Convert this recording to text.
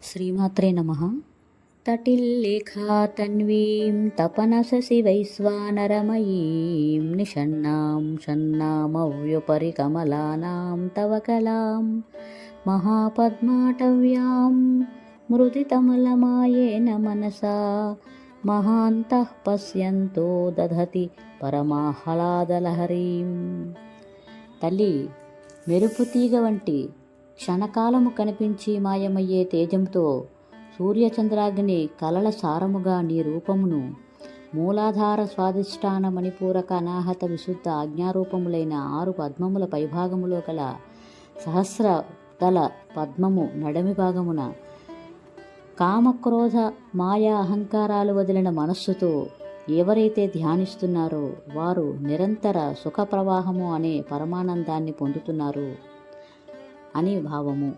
శ్రీమాత్రే నమః. తటిల్లేఖా తన్వీం తపనససి వైశ్వానరమయీం నిషణ్ణాం షణ్ణామవ్యుపరి కమలానాం తవ కలాం మహాపద్మాటవ్యాం మృదితమలమాయేన మనసా మహాంతః పశ్యంతో దధతి పరమాహ్లాదలహరీం. తల్లి, మెరుపుతీగ వంటి క్షణకాలము కనిపించి మాయమయ్యే తేజంతో సూర్యచంద్రాగ్ని కలల సారముగా నీ రూపమును మూలాధార స్వాధిష్టాన మణిపూరక అనాహత విశుద్ధ ఆజ్ఞారూపములైన 6 పద్మముల పైభాగములో గల సహస్రదళ పద్మము నడమి భాగమున కామక్రోధ మాయా అహంకారాలు వదిలిన మనస్సుతో ఎవరైతే ధ్యానిస్తున్నారో వారు నిరంతర సుఖ ప్రవాహము అనే పరమానందాన్ని పొందుతున్నారు అని భావము.